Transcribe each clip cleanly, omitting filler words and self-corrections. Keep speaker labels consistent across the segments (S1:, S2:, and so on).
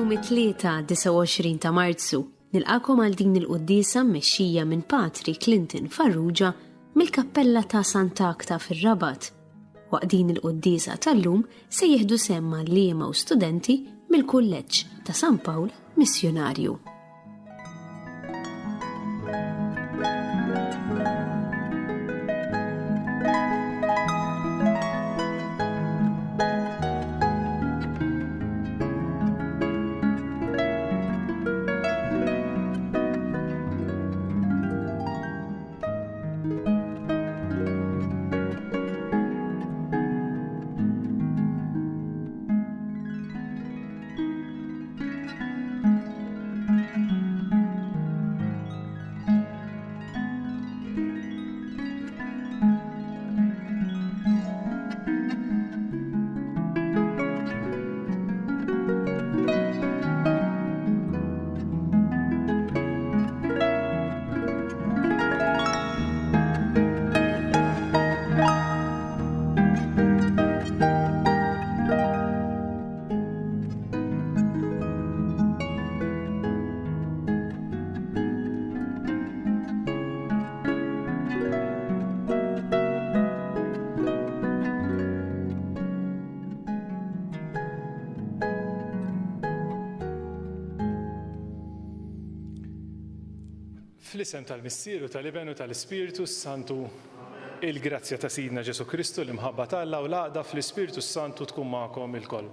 S1: Illum it-tlieta 29 ta' Marzu nilqakom għal din il-quddiesa mmexxija minn Patri Clinton Farrugia mill-Kappella ta' Sant'Agta fir-Rabat. Waqt din il-quddiesa tal-lum se jieħdu sehem liema u studenti mill-Kulleġġ ta' San Pawl Missjonarju.
S2: Fl-isem tal-Missieru tal-Ibnu tal-Ispiritu Santu, il-grazzja ta' Sidna Ġesu Kristu l-imħabba tal-Alla u l-għaqda fl-Ispiritu Santu tkun magħkom ilkoll.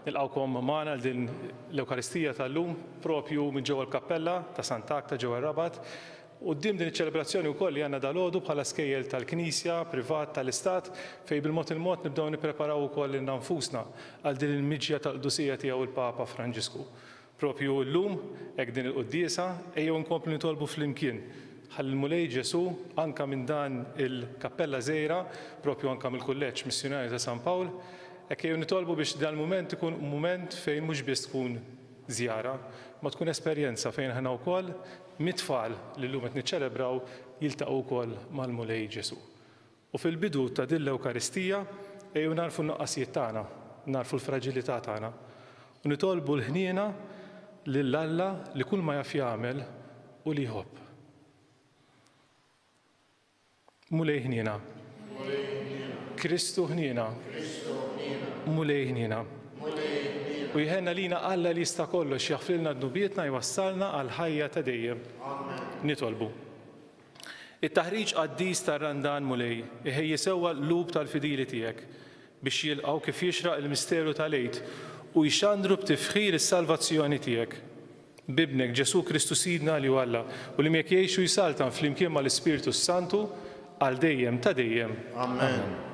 S2: Nilqawkom magħna għal din l-Ewkaristija tal-lum propju minn ġewwa l-Kappella ta' Sant'Agta ġewwa Rabat. Quddiem din iċ-ċelebrazzjoni wkoll li għandna dalgħodu bħala skejjel tal-Knisja privat tal-Istat fejn bil-mod il-mod nibdew nippreparaw ukoll lil nfusna għal din il-miġja tal-qdusija tiegħu il-Papa Franġisku. Propju llum hekk din il-quddiesa ejjew nkomplu nitolbu flimkien ħalli l-Mulej Ġesu anke minn dan il-kappella żgħira propju anke mill-Kulleġġ Missjonarju ta' San Pawl hekk ejjew nitolbu biex dan mument ikun mument fejn mhux biss tkun żjara ma tkun esperjenza fejn aħna wkoll mit-tfal li llum qed niċċelebraw jiltaqgħu wkoll mal-Mulej Ġesu. U fil-bidu ta' din l-Ewkaristija ejjew narfu n-nuqqasijiet tagħna, narfu l-fraġilità tagħna u nitolbu l-ħniena lill-Alla li kull ma jaf jagħmel u li jħobb. Mulej ħniena. Kristu ħniena. Mulej ħniena. U jħenna lina Alla li jista' kollox jaħfrilna d-nubietna jwassalna għal ħajja ta' dejjem. Nitolbu. It-taħriġ qaddis tar-randan Mulej iħejji sewwa l-lub tal-fidili tiegħek biex jilqgħu kif jixraq il-misteru tal-Għid u jxandru b'tifħir is-salvazzjoni tiegħek. Bibnek Ġesu Kristu Sidna li Alla u li mek jgħixu jsaltan flimkien mal-Ispiritu Santu għal dejjem ta' dejjem. Amen.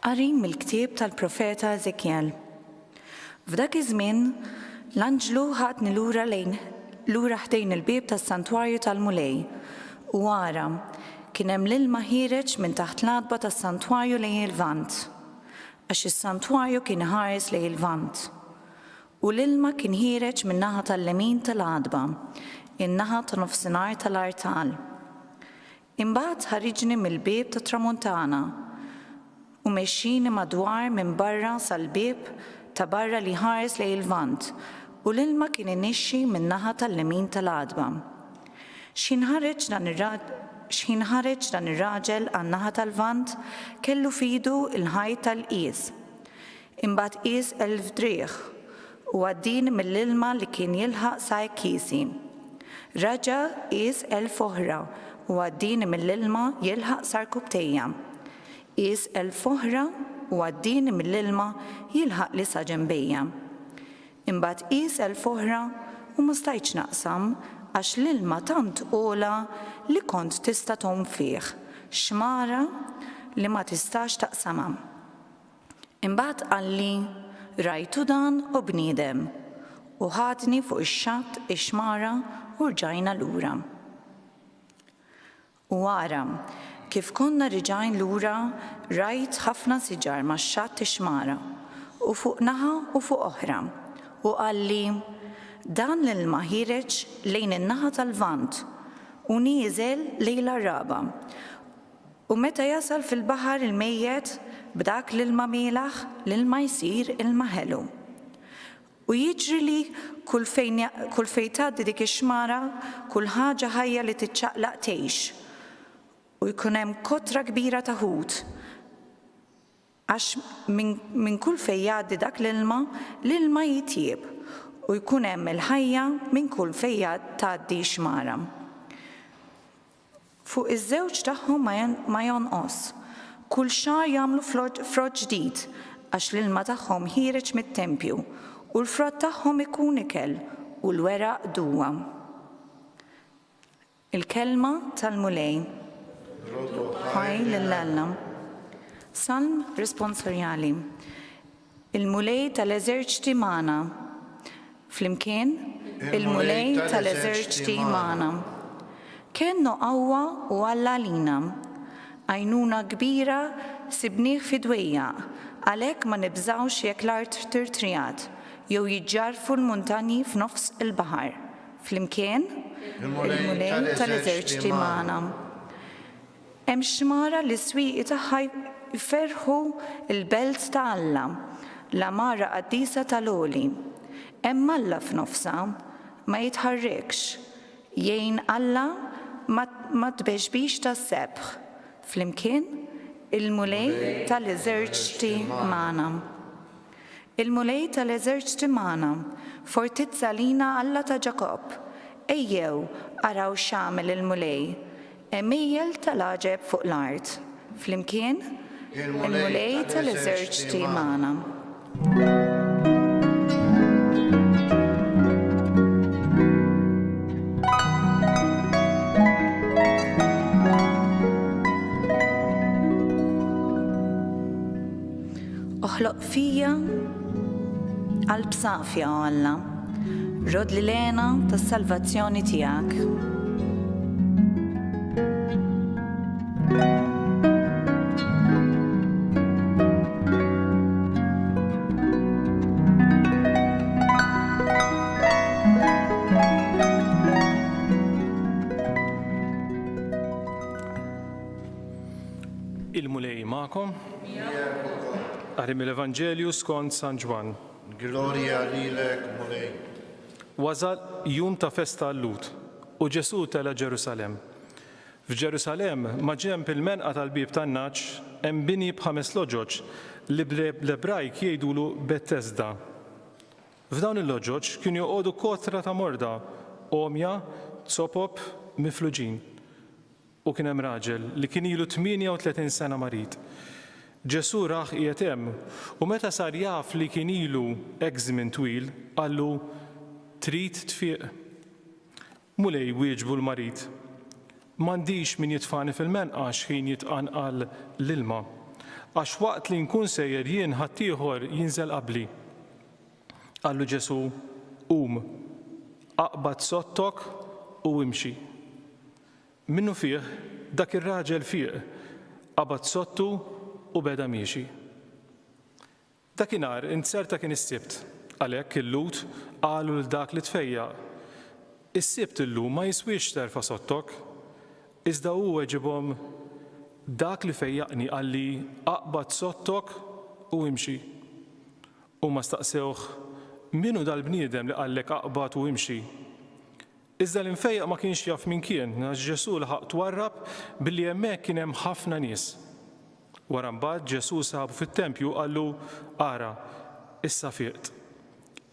S3: Qari mill-ktieb tal-Profeta Eżekjel. F'dak iż-żmien l-anġlu ħadni lura ħdejn il-bieb tas-santwarju tal-Mulej u ara kien hemm l-ilma ħireġ minn taħt l-adba tas-santwarju lejn il-lvant għax is-santwarju kien ħares lejn il-lvant. U l-ilma kien ħireġ min-naħa tal-lemin tal-adba, in-naħa ta' nofsinhar tal-artal. Imbagħad ħariġni mill-bieb tat-tramuntana u mexxini madwar minn barra sal-bieb ta' barra li ħares lejn il-lvant u l-ilma kien inixxi min-naħa tal-lemin tal-adba. X'inħareġ dan ir-raġel għan-naħa tal-lvant kellu f'idu l-ħajt tal-qies. Imbagħad qies 1000 drieħ u għaddin mill-ilma li kien jilħaq sa kisi. Raġa' qies 1000 oħra u għaddin mill-ilma jilħaq sar kubtejja. Qies 1000 oħra u għaddin mill-ilma jilħaq li sa ġenbejja. Imbagħad qies 1000 oħra u ma stajtx naqsam għax l-ilma tant ola li kont tista' tom fih, xmara li ma tistax taqsamha. Imbagħad qalli rajtu dan u bniedem u ħadni fuq ix-xatt ix-xmara u rġajna lura. U ara kif konna riġajn lura rajt ħafna siġar max-xatt ix-xmara u fuq naħa u fuq oħra u qalli dan l-ilma ħireġ lejn in-naħa tal-lvant u nieżel lejn l-Araba. U meta jasal fil-baħar il-mejjed b'dak l-ilma mielaħ l-ilma jsir ilma ħelu. U jiġri li kull fejn tgħaddi dik ix-xmara kull ħaġa ħajja li tiċċaqlaq tgħix. U jkun hemm kotra kbira ta' ħut. Għax minn kull fejn jgħaddi dak l-ilma jitjieb u jkun hemm il-ħajja minn kull fejn tgħaddi xmara. Fuq iż-żewġ tagħhom ma jonqos. Kull xahar jagħmlu frott ġdid għax l-ilma tagħhom ħireġ mit-tempju u l-frott tagħhom ikun ikel u l-weraq duwa. Il-kelma tal-mulej. Ħaj lill-Alla. Salm responsorjali. Il-mulej tal-eżerċiti magħna. Flimkien, il-mulej tal-eżerċiti magħna. Kennu qawwa u Alla lina. Għajnuna kbira sibnieh fidwejja, għalhekk ma nibżgħux jekk l-art tirtrijat jew jiġġarfu l-muntanji f'nofs il-baħar. Flimkien, il-mulej tal-eżerċiti magħna. Hemm xmara li swieqi tagħha jferħu l-belt ta' Alla, l-amara qaddisa tal-għoli. Hemm Alla f'nofsa ma jitħarrekx, jgħin Alla ma tbeġbix tas-sebħ. Flimkien, il-mulej tal-eżerċiti magħna. Il-mulej tal-eżerċiti magħna, fortizza lina Alla ta' Ġakob. Ejjew araw x'għamel il-mulej, emejjel tal-għaġeb fuq l-art. Flimkien, il-mulej tal-eżerċiti magħna. Oħloq fija qalb safja Alla, rod li lena tas-salvazzjoni tiegħek.
S2: Il-mulej magħkom. Għarim l-Evanġelju skont San Ġwan.
S4: Gloria lilek, mulej.
S2: Wasal jum ta' festa l-Lut u Ġesu tela Ġerusalem. F'Ġerusalem ma ġemp il-menqa tal-bib tan-naċ hemm bini b'5 loġoġ li bl-Ebrajk jgħidulu Betesda. F'dawn il-loġoġ kienu joqogħdu kotra ta' morda, omja, tsopop, mifluġin. U kien hemm raġel li kien ilu 38 sena marit. Ġesu raħ qiegħed hemm u meta sar jaf li kien ilu hekk żmien twil, qallu trid tfieq. Mulej wieġbu l-marit. M'għandix min jitfani fil-menqa x'ħin jitqanqal l-ilma, għax waqt li nkun sejjer jien ħaddieħor jinżel qabli. Qallu Ġesu, qum, aqbad sottok u imxi. Minnu fih dak ir-raġel fieq, qabad sottu u beda miexi. Dakinhar inserta kien is-sibt, għalhekk il-Lut qalu lil dak li tfejjaq. Is-sibt illum ma jiswix terfa' sottok, iżda hu weġibhom dak li fejjaqni qalli aqbad sottok u imxi. Huma staqsewh minu dal-bniedem li qallek aqbad u imxi. Iżda l-infejjaq ma kienx jaf min kien, għax Ġesu laħaq twarrab billi hemmhekk kien hemm ħafna nies. Wara mbagħad Ġesu sabu fit-tempju qallu ara, issa fieqt.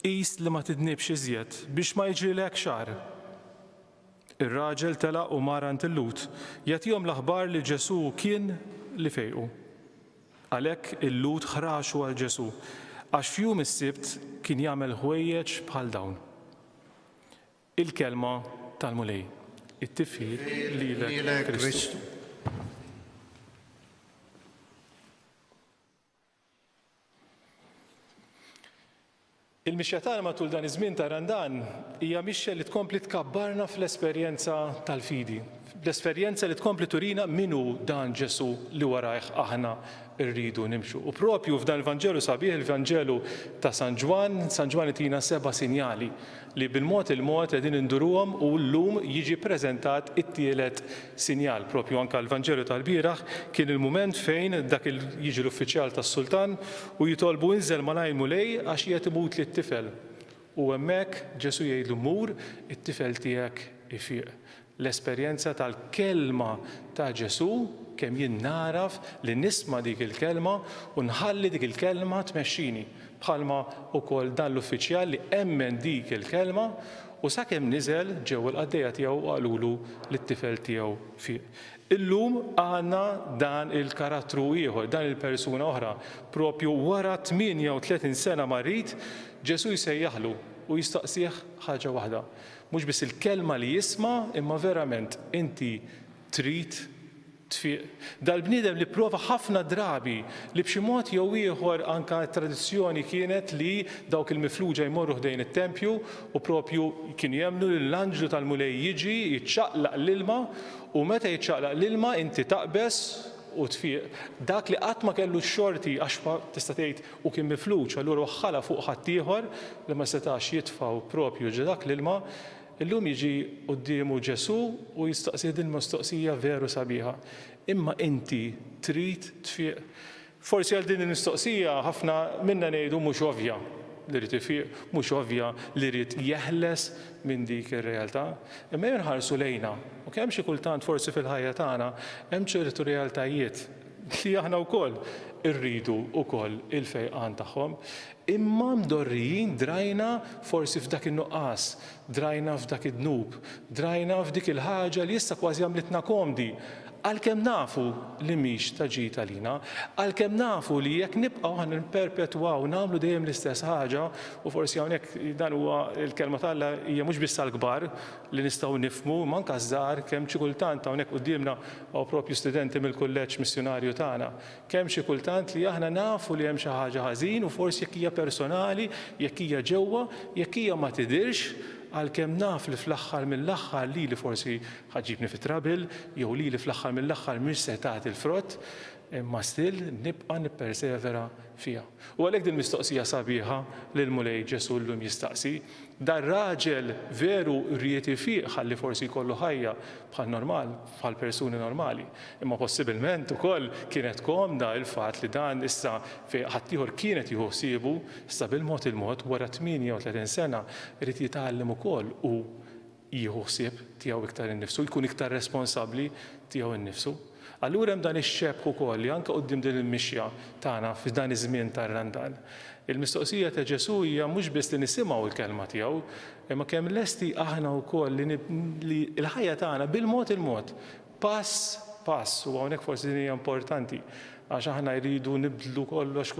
S2: Qis li ma tidnibx iżjed biex ma jiġrilek xahar. Ir-raġel telaq u mar għand il-Lut jagħtihom l-aħbar li Ġesu kien li fejqu. Għalhekk il-Lut ħraxu għal Ġesu għax f'jum is-sibt kien jagħmel ħwejjeġ bħal dawn. Il-kelma tal-mulej. It-tifħir lilek Kristu. Il-mixja tagħna matul dan iż-żmien ta' Randan hija mixja li tkompli tkabbarna fl-esperjenza tal-fidi, l-esperjenza li tkompli turina minu dan Ġesu li warajh aħna rridu nimxu. U propju f'dan il-Vanġelu sabiħ, il-Vanġelu ta' San Ġwan itina 7 sinjali li bil-mod il-mod qegħdin induruhom u llum jiġi preżentat it-tielet sinjal. Propju anke l-Vanġelu tal-bieraħ kien il-mument fejn dak jiġi l-uffiċjal tas-Sultan u jitolbu inżel malajr mulej għax qiegħed imut li t-tifel. U hemmhekk Ġesu jgħidlu mur it-tifel tiegħek ifiq. L-esperjenza tal-kelma ta' Ġesu kemm jien naraf li nisma' dik il-kelma u nħalli dik il-kelma tmexxini. Bħalma wkoll dan l-uffiċjal li emmen dik il-kelma u sakemm niżel ġew il-qaddejja tiegħu qalulu li t-tifel tiegħu fiq. Illum għandna dan il-karattru ieħor, dan il-persuna oħra, propju wara 38 sena marit, Ġesu jsejjaħlu u jistaqsih ħaġa waħda. Mhux biss il-kelma li jisma' imma verament inti trid tfiq. Dal-bniedem li prova ħafna drabi li b'xi mod jew ieħor anke tradizzjoni kienet li dawk il-mifluġa jmorru ħdejn it-tempju u propju kienu jemmnu li l-anġlu tal-mulej jiġi jiċċaqlaq l-ilma u meta jiċċaqlaq l-ilma inti taqbes u tfiq. Dak li qatt ma kellu x-xorti għax tista' tgħid u kien mifluġ allura waħħala fuq ħadd ieħor li ma setax jitfgħu propju ġe dak l-ilma, illum jiġi qudiemu Ġesu u jistaqsi din mistoqsija veru sabiħa. Imma inti trid tfiq. Forsi għal din il-mistoqsija ħafna minna ngħidu mhux ovvja li rrid ifiq, mhux ovvja li rrid jeħles minn dik ir-realtà. Imma jinħarsu lejna u kemm xi kultant forsi fil-ħajja tagħna hemm ċertu realtajiet li aħna wkoll irridu wkoll il-fejqan tagħhom. Imma mdorrijin drajna forsi f'dak in-nuqqas, drajna f'dak id-dnub, drajna f'dik il-ħaġa li issa kważi għamlitna komdi. Għalkemm nafu li mhix ta' ġid għalina, għalkemm nafu li jekk nibqgħu aħna nipperpetwaw nagħmlu dejjem l-istess ħaġa u forsi hawnhekk dan huwa l-kelma tagħha hija mhux biss għall-kbar li nistgħu nifhmu manka żgħar kemm xi kultant hawnhekk qudiemna hawn proprju studenti mill-kulleġġ missjonarju tagħna. Kemm xi kultant li aħna nafu li hemm xi ħaġa ħażin u forsi jekk hija personali, jekk hija ġewwa, jekk hija ma tidhirx għalkemm naf li fl-aħħar mill-aħħar li forsi ħaġibni fi trabil, jew li fl-aħħar mill-aħħar mhix se tagħti l-frott, imma still nibqa' nippersevera fiha. U għalhekk din mistoqsija sabiħa lil mulej Ġesu llum jistaqsi, dan raġel veru rrid ifiq ħalli forsi jkollu ħajja bħal persuni normali. Imma possibilment ukoll kienet komda il-fatt li dan issa fejn ħadd ieħor kienet jieħu ħsiebu issa bil-mod wara 38 sena irid jitgħallem ukoll u jieħu ħsieb tiegħu iktar innifsu, jkun iktar responsabbli tiegħu innifsu. Allura hemm dan ix-xebħ ukoll li anke quddiem din il-mixja tagħna f'dan iż-żmien tar-Randan. Il-mistoqsija ta' Ġesu hija mhux biss li nisimgħu l-kelma tiegħu, imma kemm lesti aħna wkoll li l-ħajja tagħna bil-mod pass u hawnhekk forsi din hija importanti għax aħna jridu nibdlu kollox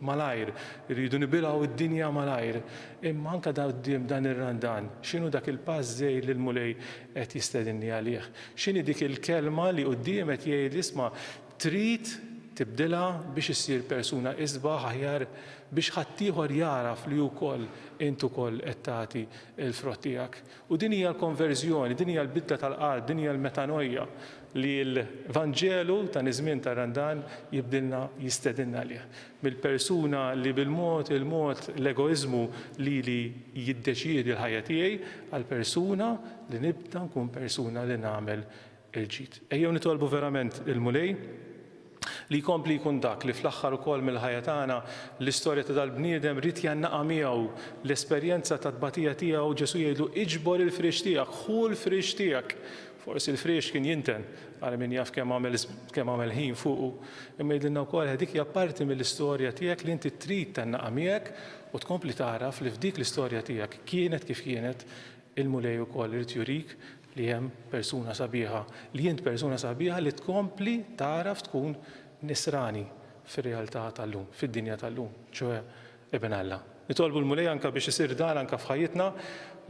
S2: malajr, jridu nibilgħu id-dinja malajr. Imma anke dan ir-Randan, x'inhu dak il-pass żgħir li l-mulej qed jistedinni għalih? X'inhi dik il-kelma li quddiem qed jgħid isma' trid tibdilha biex issir persuna isbaħ aħjar biex ħadd ieħor jaraf li wkoll int ukoll qed tagħti l-frott tiegħek. U din hija l-konverżjoni, din hija l-bidla tal-qalb, din hija l-metanojja li l-Vanġelu ta' iż-żmien ta' Randan jibdilna jistedinna għalih. Mill-persuna li bil-mod l-egoiżmu li jiddeċiedi l-ħajja tiegħi għal persuna li nibda nkun persuna li nagħmel il-ġid. Ejjew nitolbu verament il-mulej li jkompli jkun dak li fl-aħħar ukoll mill-ħajja tagħna l-istorja ta' dal-bniedem rid jannaqa' miegħu l-esperjenza ta' tbatija tiegħu Ġesu jgħidu iġbor il-frix tiegħek, ħu l-frix tiegħek. Forsi l-frix kien jinten għal min jaf kemm għamel ħin fuqu. Imma jgħidilna wkoll dik hija parti mill-istorja tiegħek li inti trid tannaqa' miegħek u tkompli taraf li f'dik l-istorja tiegħek kienet kif kienet il-mulej ukoll irid jurik li hemm persuna sabiħa, li int persuna sabiħa li tkompli taraf tkun nisrani fir-realtà tal-lum, fid-dinja tal-lum, ċoe Ibn Alla. Nitolbu l-mulej anke biex isir dan anke f'ħajjitna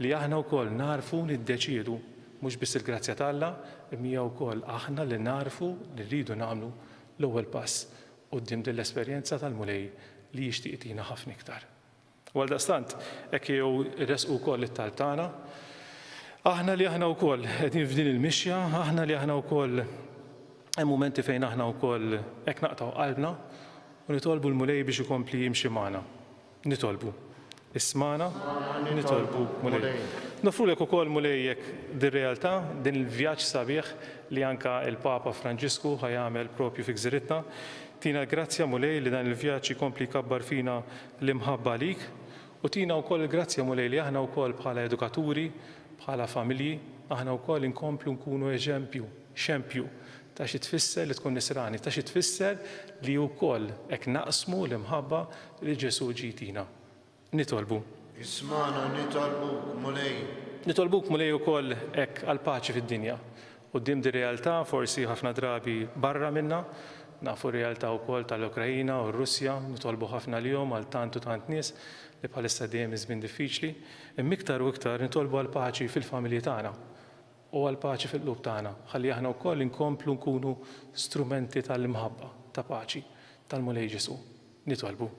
S2: li aħna wkoll narfu niddeċiedu mhux biss il-grazzja tal-Alla, imma wkoll aħna li narfu li rridu nagħmlu l-ewwel pass quddiem din l-esperjenza tal-mulej li jixtieq tina ħafna iktar. Għaldaqstant hekk jew irresqu wkoll it-talb tagħna Aħna li aħna wkoll qegħdin f'din il-mixja, aħna li aħna wkoll hemm mumenti fejn aħna wkoll hekk naqtaw qalbna u nitolbu l-mulej biex ikompli jimxi magħna. Nitolbu. Ismana, nitolbu mulej. Nofrulek ukoll mulej jekk dir-realtà, din il-vjaġġ sabiħ li anka il-Papa Franġisku ħajamel propju fi Gżiritna. Tina grazzja mulej li dan il-vjaġġ ikompli kabbar fina l-imħabba lik u tina wkoll grazzja mulej li aħna wkoll bħala edukaturi, bħala familji, aħna wkoll inkomplu nkunu xempju ta' xi tfisser li tkun nisrani, ta' xi tfisser li wkoll hekk naqsmu l-imħabba li Ġesu ġitina. Nitolbu.
S4: Ismana nitolbuk mulej.
S2: Nitolbuk mulej ukoll hekk għal paċi fid-dinja. Quddiem di realtà forsi ħafna drabi barra minna, nafu realtà wkoll tal-Ukrajina u r-Russja, nitolbu ħafna l-jum għal tant u tant nies li bħalissa dejjem żmien diffiċli, imma iktar u iktar nitolbu għal paċi fil-familji tagħna u għal paċi fil-qlub tagħna, ħalli aħna wkoll inkomplu nkunu strumenti tal-imħabba ta' paċi tal-mulej Ġesu. Nitolbu.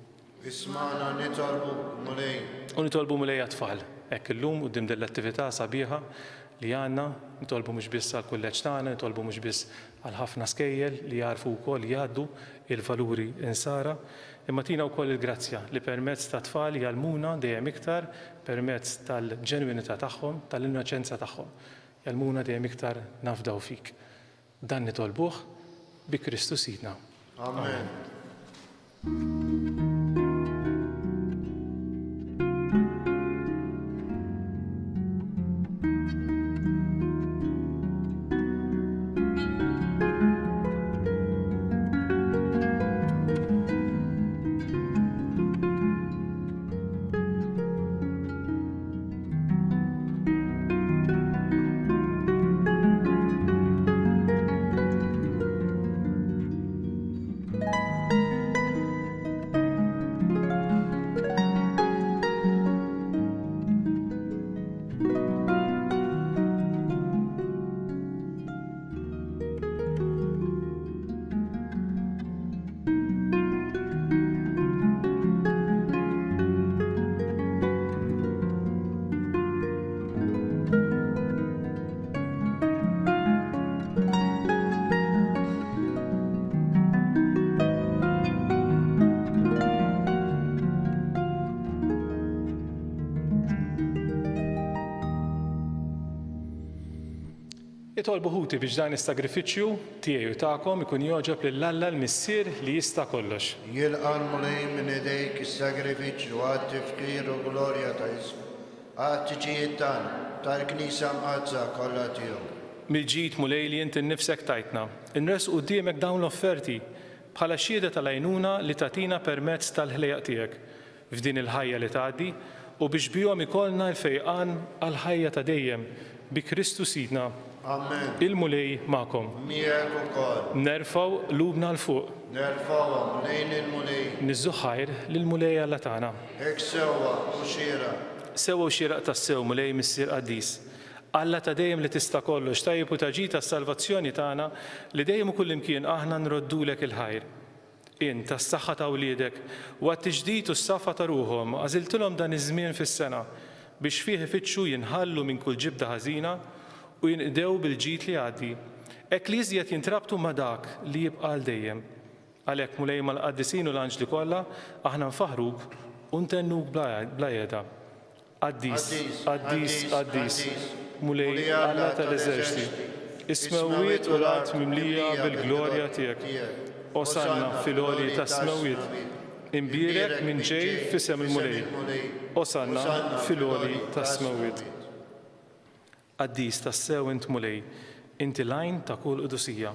S4: Ismana nitolbuk mulej.
S2: U nitolbu mulej għat-tfal. Hekk illum quddiem din l-attività sabiħa li għandna, nitolbu mhux biss għall-kulleġġ tagħna, nitolbu mhux biss għal ħafna skejjel li jarfu wkoll jgħaddu il-valuri insara, imma tina wkoll il-grazzja li permezz ta' tfal jalmuna dejjem iktar permezz tal-ġenwinità tagħhom, tal-innoċenza tagħhom. Jalmuna dejjem iktar nafdaw fik. Dan nitolbuh bi Kristu Sidna.
S4: Amen.
S2: Nitolbu ħuti biex dan is-sagrifiċċju tiegħi u tagħkom ikun joġob lill-Alla l-Missier li jista' kollox.
S4: Jilqan mulej minn idejk is-sagrifiċċju għat-tifkir u glorja ta' ismu. Għat-tiġijiet tal-Knisja mqazza kollha tiegħu.
S2: Mill-ġid mulej li inti nnifsek tajtna, inres quddiemek dawn l-offerti bħala xhieda tal-għajnuna li tagħtina permezz tal-ħlejaq tiegħek f'din il-ħajja li tgħaddi u biex bihom ikollna l-fejqan għall-ħajja ta' dejjem bi Kristu Sidna.
S4: Amen.
S2: Il-mulej magħkom.
S4: Miegħek ukoll.
S2: Nerfgħu qlubna l fuq.
S4: Nerfgħuhom lejn il-mulej.
S2: Niżżu ħajr lill-mulej Alla tagħna.
S4: Hekk sewwa u xieraq.
S2: Sewwa u xieraq tas-sew mulej Missier Qaddis. Alla ta' dejjem li tista' kollox tajjeb u taġi tas-salvazzjoni tagħna li dejjem u kullimkien aħna nroddulek il-ħajr. In tas-saħħa ta' wliedek u għat-tiġdid u s-safa ta' ruhom għażiltilhom dan iż-żmien fis-sena biex fih ifittxu jinħallu minn kull ġibda ħażina u jinqdew bil-ġid li għaddi. Hekk li iżjed jintrabtu ma' dak li jibqa' għal dejjem. Għalhekk mulej mal-qaddisin u l-anġli kollha aħna nfaħruk u ntennuk bla jeda. Qaddis, qaddis, qaddis, mulej Alla tal-eżerċiti. Is-smewwiet u l-art mimlija bil-glorja tiegħek. Osanna fil-għoli ta' smewwiet. Imbierek minn ġej f'isem il-mulej. Osanna fil-għoli ta' smewwiet. Qaddis tas-sew int mulej, inti lajn ta' kull qudusija.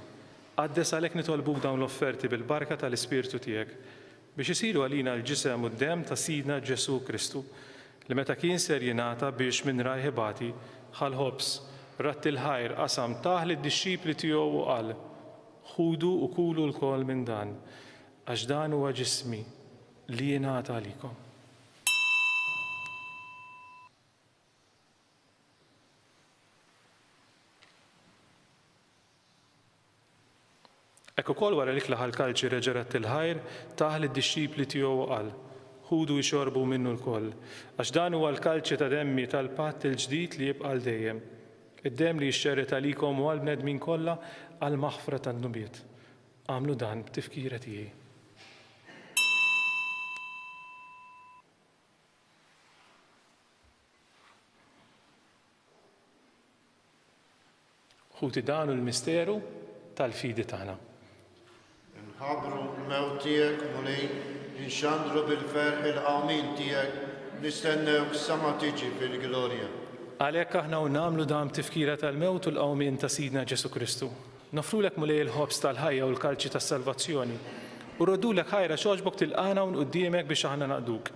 S2: Qaddes għalhekk nitolbuk dawn l-offerti bil-barka tal-Ispirtu tiegħek biex isiru għalina l-ġisem u d-dem ta' Sidna Ġesu Kristu li meta kien ser jingħata biex minn rajħibati ħal-ħobs ratti l-ħajr qasam taħ lid-dixxipli tiegħu u qal ħudu u kulu l-kol minn dan għax dan huwa ġismi li jingħata għalikom. Ekk ukoll wara li klaħ l-kalċi reġerat il-ħajr taħ lid-dixxipli tiegħu qal ħudu jxorbu minnu l-koll għax dan huwa l-kalċi ta' demmi tal-patt il-ġdid li jibqa' dejjem. Id-dem li jixxerret għalikom u għall-bnedmin kollha għal maħfra tan-nubiet. Għamlu dan b'tifkira tiegħi. Ħuti dan l-misteru tal-fidi tagħna.
S4: Nħabru l-mewt tiegħek mulej, nxandru bil-ferħ il-qawmin tiegħek, nistennewk sama tiġi fil-glorja.
S2: Għalhekk aħna nagħmlu dan tifkira tal-mewt u l-qawmien ta' Sidna Ġesu Kristu. Nofrulek mulej il-ħobs tal-ħajja u l-kalċi tas-salvazzjoni. U roddulek ħajra xogħġbok tilqana u nquddiemek biex aħna naqduk.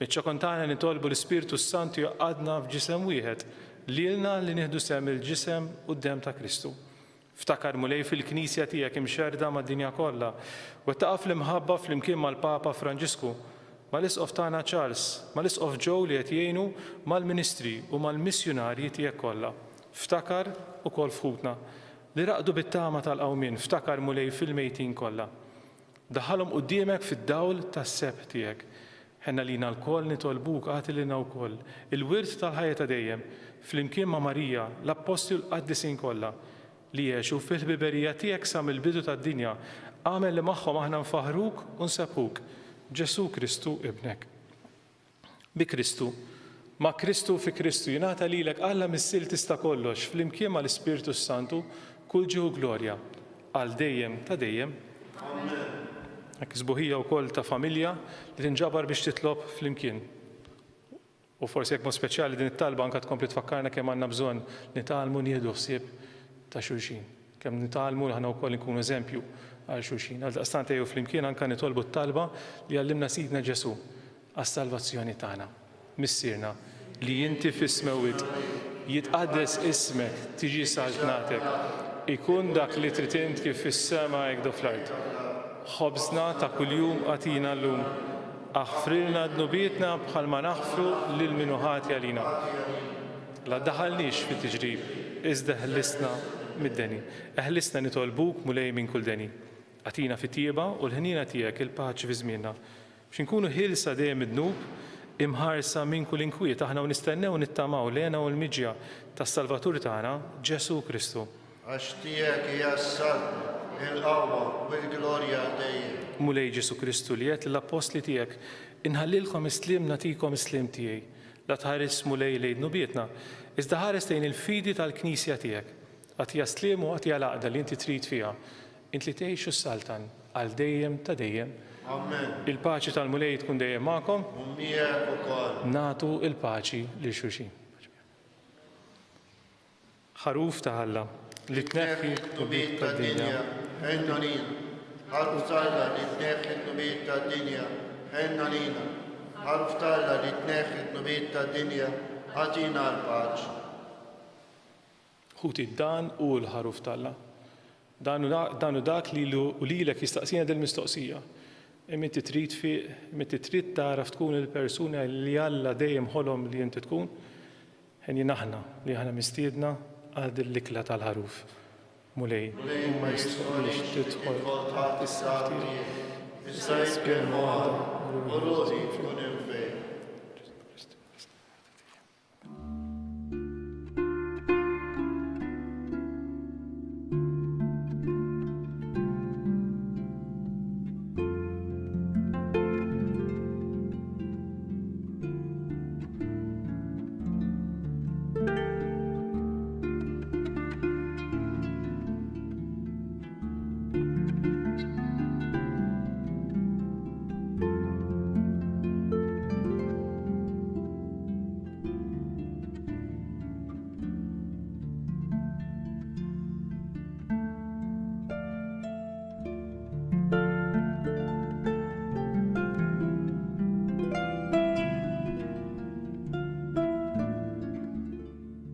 S2: Biċ-ċokontana nitolbu l-Ispirtu Santu jaqadna f'ġisem wieħed lilna li nieħdu sem il-ġisem u d-dem ta' Kristu. Ftakar mulej fil-Knisja tiegħek imxerda mad-dinja kollha u taqaf l-imħabba fl-imkien mal-Papa Franġisku, mal-isqof tagħna Charles, mal-isqof Joe li qed jgħinu mal-ministri u mal-missjonarji tiegħek kollha. Ftakar ukoll fħutna li raqdu bit-tama tal-qawmien, ftakar mulej fil-mejtin kollha. Daħħalhom quddiemek fid-dawl tas-seb tiegħek. Ħenna lina l-koll nitolbuk għatilina wkoll il-wirt tal-ħajja ta' dejjem fl-imkien ma' Marija, l-apposti u l-qaddisin kollha li jgħixu fil-ħbiberija tiegħek sa mill-bidu tad-dinja, għamel li magħhom aħna nfaħruk u nsabħuk, Ġesu Kristu ibnek. Bi Kristu, ma' Kristu fi Kristu jingħata lilek Alla missil tista' kollox fl-imkien mal-Ispirtu Santu kull ġieħu glorja għal dejjem ta' dejjem. Hekk sbuħija wkoll ta' familja li tinġabar biex titlob fl-imkien. U forsi jekk mod speċjali din it-talba anke tkompli tfakkarna kemm għandna bżonn nitgħalmu nieħdu ħsieb ta' xulxin. Kemm nitgħalmu aħna wkoll nkunu eżempju għal xulxin. Għal daqstant ejjew fl-imkien anke nitolbu t-talba li għallimna Sidna Ġesu għas-salvazzjoni tagħna. Missierna li inti fis-smewit jitqaddes ismek tiġi saltnatek. Ikun dak li trid int kif fis-sema hekk fl-ard. Ħobżna ta' kuljum għatina llum. Aħfrilna d-nubietna bħal ma naħfru lil min ħati għalina. La daħalniex fit-tiġrib, iżda ħellisna mid-deni. Eħlisna nitolbuk mulej minn kull deni. Għatina fit-tieba u l-ħnina tiegħek il-paċi fi żmienna. Biex inkunu ħilsa dejjem id-dnub, imħarsa minn kull inkwiet aħna u nistennew nittamaw lena u l-miġja tas-Salvatur tagħna Ġesu Kristu.
S4: Għax tiegħek hija s-salb, il-qawwa u l-glorja dejjem.
S2: Mulej Ġesu Kristu li qed l-apostli tiegħek inħallilkom islim nagħtikom islim tiegħi. La tħares mulej lejn nubietna, iżda ħares lejn il-fidi tal-Knisja tiegħek. Għatija slim u għatija laqda li inti trid fiha. Int li tgħixu s-saltan għal dejjem ta' dejjem.
S4: Amen.
S2: Il-paċi tal-mulej tkun dejjem magħkom.
S4: U miegħek ukoll.
S2: Nagħtu il-paċi lil xulxin. Ħaruf ta' Alla li tneħħi
S4: nubiet tad-dinja, ħenna lina. Ħarf Alla li tneħħi nubiet tad-dinja, ħenna lina. Ħarf Alla li tneħħi nubiet tad-dinja, ħatina l-paċi.
S2: Ħuti dan u l-ħaruf talla. Danu dak li lilek jistaqsina del-mistoqsija. Imma trid taraf tkun il-persuna li Alla dejjem ħolhom li inti tkun. Ħenji naħna li aħna mistiedna għal dil-likla tal-ħaruf. Mulej, ma jistħolix tidħol is-safti. Is-sajspjen moħħa, u ruħi tkun infej.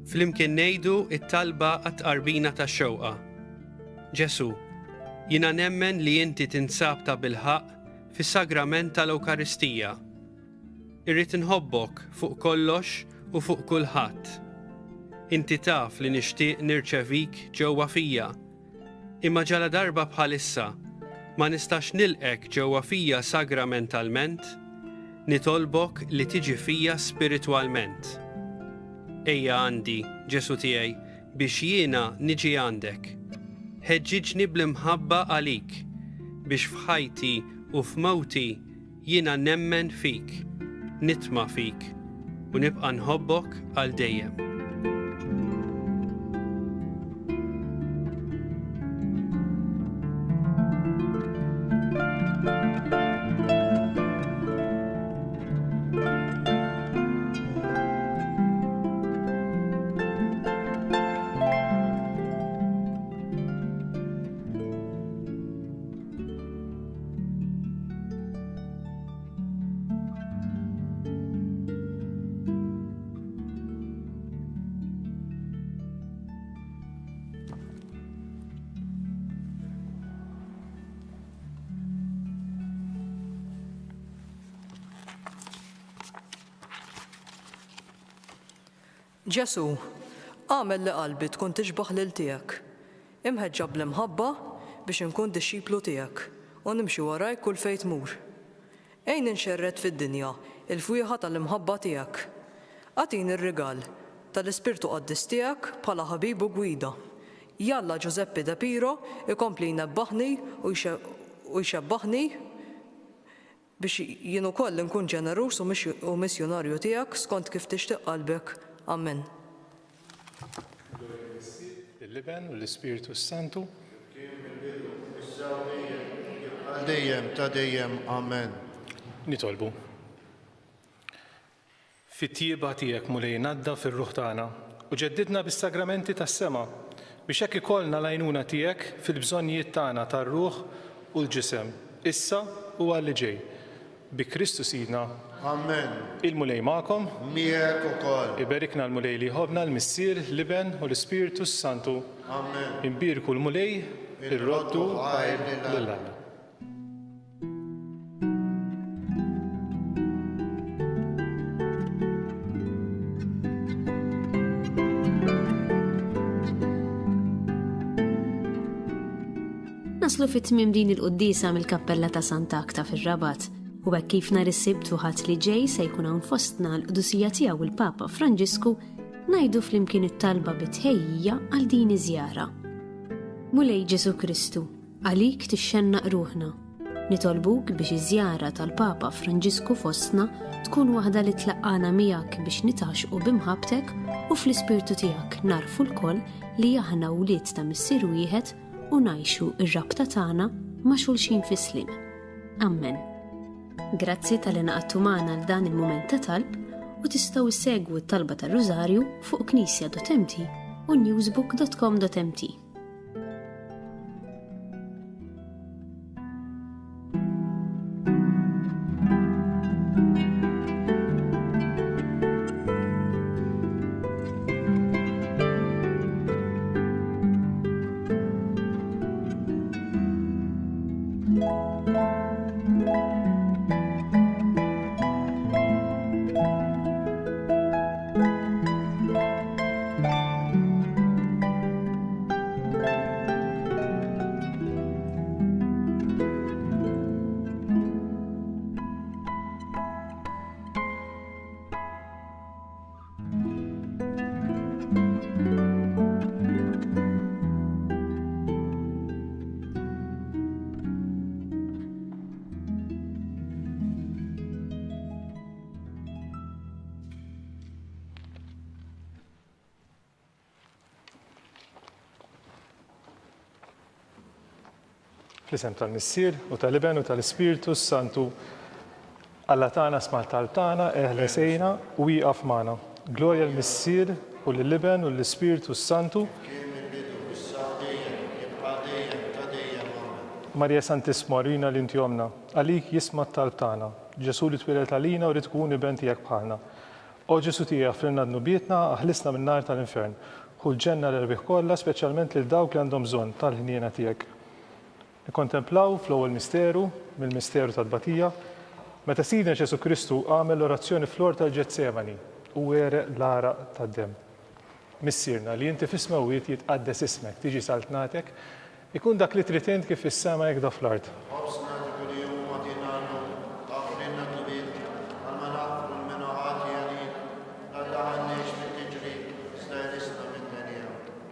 S5: Flimkien ngħidu it-talba għat-qarbina tax-xewqa. Ġesu, jiena nemmen li inti tinsab ta' bilħaq fis-sagrament tal-Ewkaristija. Irrid inħobbok fuq kollox u fuq kulħadd. Inti taf li nixtieq nirċevik ġewwa fija. Imma ġala darba bħalissa ma nistax nilqek ġewwa fija sagramentalment, nitolbok li tiġi fija spiritwalment. Ejja għandi, Ġesu tiegħi, biex jiena niġi għandek. Ħeġġiġni bl-imħabba għalik biex f'ħajti u f'mowti jiena nemmen fik, nitma' fik u nibqa' nħobbok għal dejjem.
S6: Ġesu, għamel li qalbi tkun tixbaħ lil tiegħek. Imħeġġa bl-imħabba biex inkun dixxiplu tiegħek u nimxi warajk kull fejn tmur. Ejn inxerred fid-dinja il-fwieħa tal-imħabba tiegħek. Għatini r-rigal tal-Ispirtu Qaddis tiegħek bħala ħabib u gwida. Jalla Giuseppe De Piro ikompli jnebbaħni u jxebbaħni biex jien ukoll nkun ġenerus u missjonarju tiegħek skont kif tixtieq qalbek. Amen.
S2: Il-Liben u l-Ispiritu Santu.
S4: Dejjem ta' dejjem. Amen.
S2: Nitolbu. Fit-tjieba tiegħek mulej nadda fir-ruħ tagħna u ġeddidna bis-sagramenti tas-sema biex hekk ikollna l-għajnuna tiegħek fil-bżonnijiet tagħna tar-ruħ u l-ġisem, issa u għalli ġej. Bi Kristu Sidna.
S4: Amen.
S2: Il-mulej magħkom.
S4: Miegħek ukoll.
S2: Iberikna l-mulej li ħobna l-Missier, Liben u l-Ispiritu Santu.
S4: Amen.
S2: Imbirku l-mulej, ir-roddu
S4: ħajr
S2: lill-Alla.
S1: Naslu fit-tmiem din il-quddisa mill-Kappella ta' Santa Akta fir-Rabat. U hekk kif nhar is-Sibt u ħadd li ġej se jkun hawn fostna l-qudusija tiegħu il-Papa Franġisku ngħidu flimkien it-talba bitħejjija għal din iż-żjara. Mulej Ġesu Kristu, għalik tixxennaq ruħna. Nitolbuk biex iż-żjara tal-Papa Franġisku fostna tkun waħda li tlaqqana miegħek biex nitaxqu bimħabtek u fl-Ispirtu tiegħek narfu lkoll li aħna wlied ta' missier wieħed u ngħixu r-rabta tagħna ma' xulxin fi-slim. Amen. Grazzi tal-inaqattu magħna l dan il-mument ta' talb u tistgħu issegwu t-talba tar-Rużarju fuq knisja.mt u newsbook.com.mt.
S2: Fl-isem tal-Missier u tal-Liben u tal-Ispiritu Santu Alla tagħna sma' tal tagħna eħle sejna u wieqaf magħna. Glorja l-Missier u l-Liben u l-Ispiritu Santu. Marija Santisma rina l-intjomna, għalik jisma' tal tagħna. Ġesu li twilet għalina u rid tkun iben tiegħek bħalna. O Ġesu tiegħek frinna d-nubietna aħlisna min-nar tal-infern. U l-ġenna l-rbieħ kollha speċjalment lil dawk li għandhom bżonn tal-ħniena tiegħek. Nikkontemplaw fl-ewwel misteru, mill-misteru tad-Batija, meta Sidna Ġesu Kristu għamel l-orazzjoni fl-or tal-Ġetsemani u wereq l-araq tad-dem. Missierna li inti fis-mewwiet jitqaddes ismek, tiġi saltnatek, ikun dak li trid int kif fis-sema hekk da fl-ard.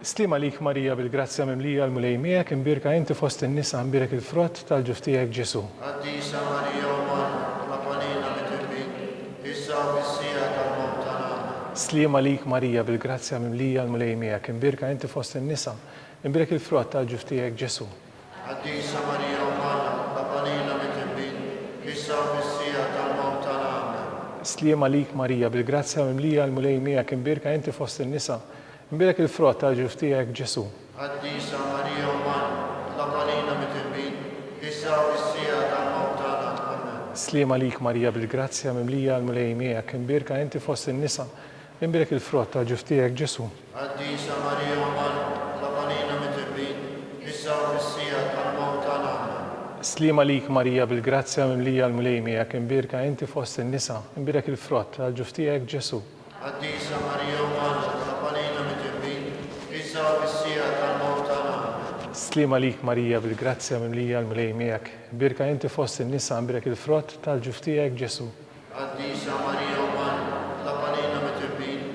S2: Slima lik Marija bil-grazzja mimlija l-mulej miegħek, imbirka inti fost in-nisa, imbirek il-frott tal-ġuf tiegħek Ġesu.
S4: Qaddisa Marija Umana, tlaqalina mit-tibin, issa u fis-sija tal-mewt tagħna.
S2: Slima lik Marija bil-grazzja mimlija l-mulej miegħek, imbirka inti fost in-nisa, imbirek il-frott tal-ġuf tiegħek Ġesu.
S4: Qaddisa Marija Umana, tlaqalina mit-tibin, issa u fis-sija tal-mewt tagħna.
S2: Slima lik Marija bil-grazzja mimlija l-mulej miegħek, imbirka inti fost in-nisa, imbirek il-frott tal-ġuf tiegħek Ġesu.
S4: Qaddisa Marija Umana, tlaqalina mit-tibin, issa u fis-sija tal-mewt tagħna. Amen.
S2: Slima lik Marija bil-grazzja mimlija l-mulej miegħek, imbirka inti fost in-nisa, imbirek il-frott tal-ġuf tiegħek Ġesu.
S4: Qaddisa Marija Umana, tlaqalina mit-tibin, issa u fis-sija tal-mewt tagħna. Amen.
S2: Slima lik Marija bil-grazzja mimlija l-mulej miegħek, imbirka inti fost in-nisa, imbirek il-frott tal-ġuf tiegħek Ġesu.
S4: Qaddisa Marija Umana, tlaqalina mit-tibin, issa u fis-sija tal-mewt tagħna.
S2: Slima lik Marija bil-grazzja mimlija l-mulej miegħek, imbirka inti fost in-nisa, imbirek il-frott tal-ġuf tiegħek Ġesu.
S4: Qaddisa Marija Umana, tlaqalina mit-tibin,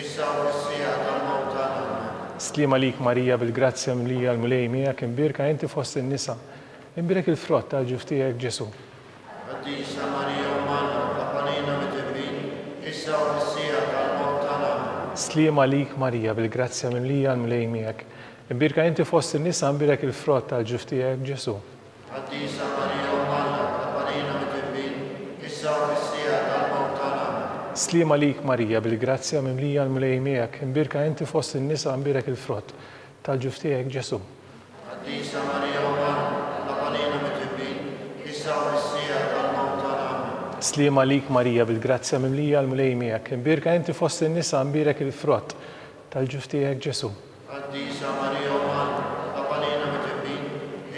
S4: issa u fis-sija tal-mewt tagħna.
S2: Slima lik Marija bil-grazzja mimlija l-mulej miegħek, imbirka inti fost in-nisa, imbirek il-frott tal-ġuf tiegħek Ġesu.
S4: Qaddisa Marija Umana, tlaqalina mit-tibin, issa u fis-sija tal-mewt tagħna.
S2: Slima lik Marija bil-grazzja mimlija l-mulej miegħek, imbirka inti fost in-nisa, imbirek il-frott tal-ġuf tiegħek Ġesu.
S4: Qaddisa Marija Umana, tlaqalina mit-tibin, issa u fis-sija tal-mewt tagħna.
S2: Slima lik Marija bil-grazzja mimlija l-mulej miegħek, imbirka inti fost in-nisa, imbirek il-frott tal-ġuf tiegħek Ġesu.
S4: Qaddisa Marija Umana, tlaqalina mit-tibin, issa u fis-sija tal-mewt tagħna.
S2: Slima lik Marija bil-grazzja mimlija l-mulej miegħek, imbirka inti fost in-nisa, imbirek il-frott tal-ġuf tiegħek Ġesu.
S4: Qaddisa Marija Umana, tlaqalina mit-tibin,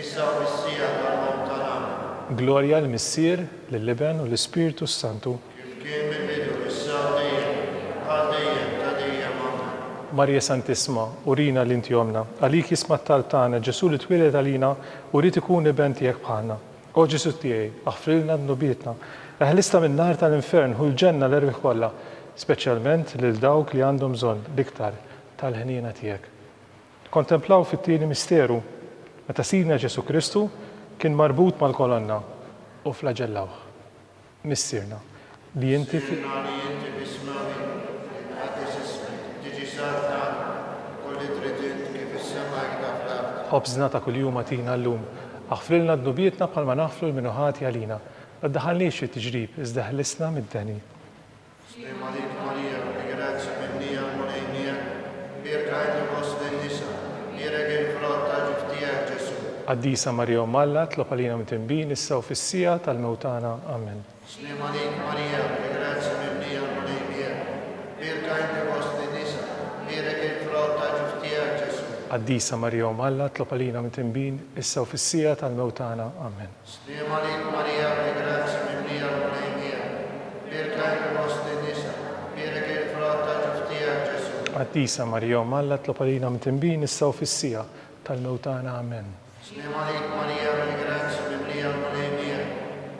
S4: issa u fis-sija tal-mewt tagħna.
S2: Glorja l-Missier, l-Liben u l-Ispiritu Santu.
S4: Kif kien mill-bidu, issa u dejjem, għal dejjem ta' dejjem. Amen.
S2: Marja Santisma, urina l-inti jomna, għalik jisma tal-tana, Ġesu li twilet għalina, u rrit ikun iben tiegħek bħalna. O Ġesu tiegħi, aħfrilna d-nubietna, eħlista minn nar tal-infern u l-ġenna l-erbih kollha, speċjalment lil dawk li għandhom bżonn l-iktar tal-ħnina tiegħek. Kontemplaw fit-tieni misteru, meta Sidna Ġesu Kristu kien marbut mal-kolonna u flagellawh. Missirna li inti
S4: Sirna li inti bismawi, għaddis ismi, tiġi sarna, kulli tridint kif is-sema jgħidha fl-ard.
S2: ħobżna ta' kuljum għatina llum, aħfrilna d-nubietna bħalma naħflu l-minuħati għalina, għaddaħalniex it-tiġrib, iżda ħlisna mid-deni.
S4: Slima lik Marija, bi-grazzja minnija l-mulej miegħek, birka inti fost in-nisa, birek il-frott tal-ġuf tiegħek Ġesu.
S2: Qaddisa Marija Umalla, tlob għalina mit-tinbin, issa u fis-sija tal-mewtana. Amen.
S4: Slima lik Marija, bi-grazzja minnija l-mulej miegħek, birka inti fost in-nisa, birek il-frott tal-ġuf tiegħek Ġesu.
S2: Qaddisa Marija Umalla, tlob għalina mit-tinbin, issa u fis-sija tal-mewtana. Amen.
S4: Slima lik Marija, bi-grazzja minnija l-mulej miegħek, birka inti fost in-nisa, birek il-frott tal-ġuf tiegħek Ġesu.
S2: Qaddisa Marija Umalla, tlob għalina mit-tinbin, issa u fis-sija tal-mewtana. Amen.
S4: Slima lik Marija, bi-grazzja minnija l-mulej miegħek,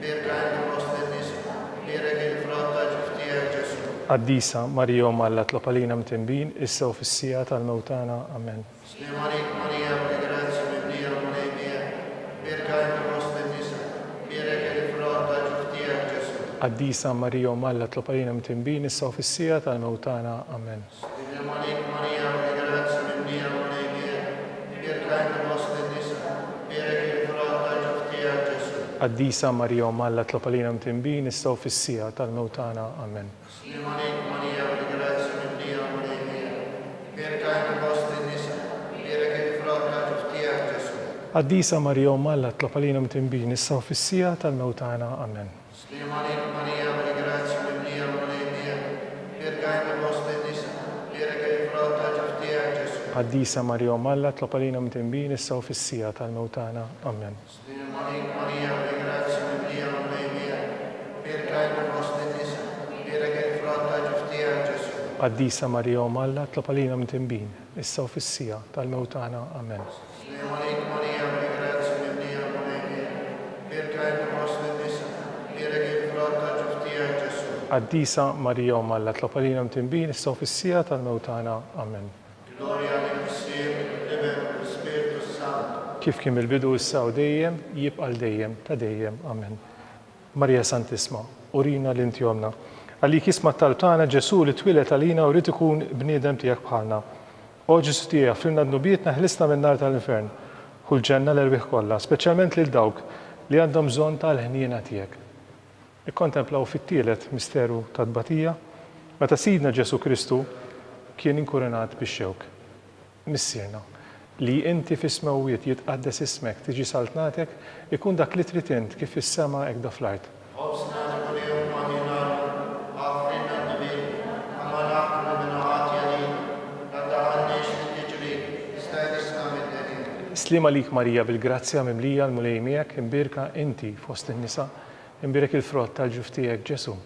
S4: birka inti fost in-nisa, birek il-frott tal-ġuf tiegħek Ġesu.
S2: Qaddisa Marija Umalla, tlob għalina mit-tinbin, issa u fis-sija tal-mewtana. Amen.
S4: Slima lik Marija, bi-grazzja minnija l-mulej miegħek, birka inti fost in-nisa, birek il-frott tal-ġuf tiegħek Ġesu.
S2: Qaddisa Marija Umalla, tlob għalina mit-tinbin, issa u fis-sija tal-mewtana. Amen.
S4: Slima lik Marija, bi-grazzja minnija l-mulej miegħek, birka inti fost in-nisa, birek il-frott tal-ġuf tiegħek Ġesu.
S2: Qaddisa Marija Umalla, tlob għalina mit-tinbin, issa u fis-sija tal-mewtana. Amen.
S4: Slima lik Marija, bi-grazzja minnija l-mulej miegħek, birka inti fost in-nisa, birek il-frott tal-ġuf tiegħek Ġesu.
S2: Qaddisa Marija Umalla, tlob għalina mit-tinbin, issa u fis-sija tal-mewtana. Amen.
S4: Slima lik Marija, bi-grazzja minnija l-mulej miegħek, birka inti fost in-nisa, birek il-frott tal-ġuf tiegħek Ġesu.
S2: Qaddisa Marija Umalla, tlob għalina mit-tinbin, issa u fis-sija tal-mewtana. Amen.
S4: Slima lik Marija, bi-grazzja minnija l-mulej miegħek, birka inti fost in-nisa, birek il-frott tal-ġuf tiegħek Ġesu.
S2: Qaddisa Marija Umalla, tlob għalina mit-tinbin, issa u fis-sija tal-mewtana. Amen.
S4: Slima lik Marija, bi-grazzja minnija l-mulej miegħek, birka inti fost in-nisa, birek il-frott tal-ġuf tiegħek Ġesu.
S2: Qaddisa Marija Umalla, tlob għalina mit-tinbin, issa u fis-sija tal-mewtana. Amen.
S4: Gloria al Missier,
S2: kif kien il-bidu issa u dejjem, jibqa' dejjem ta' dejjem. Amen. Marija Santisma, urina l-inti jomna. Għalik jisma tal-tana Ġesu li twilet għalina u rrid ikun bniedem tiegħek bħalna. O Ġesu tiegħek, flimna d-nubietna ħlisna minn-nar tal-infern. Kull ġenna l-erbieħ kollha, speċjalment lil dawk li għandhom bżonn tal-ħniena tiegħek. Ikkontemplaw fit-tielet misteru tad-tbatija, meta Sidna Ġesu Kristu kien inkurenat bix-xewk. Missierna li inti fis-smawiet jitqaddes ismek tiġi saltnatek ikun dak li trid int kif fis-sema hekk da fl-art. Slima lik Marija bil-grazzja mimlija l-mulej miegħek, imbirka inti fost in-nisa, imbirek il-frott tal-ġuf tiegħek Ġesu.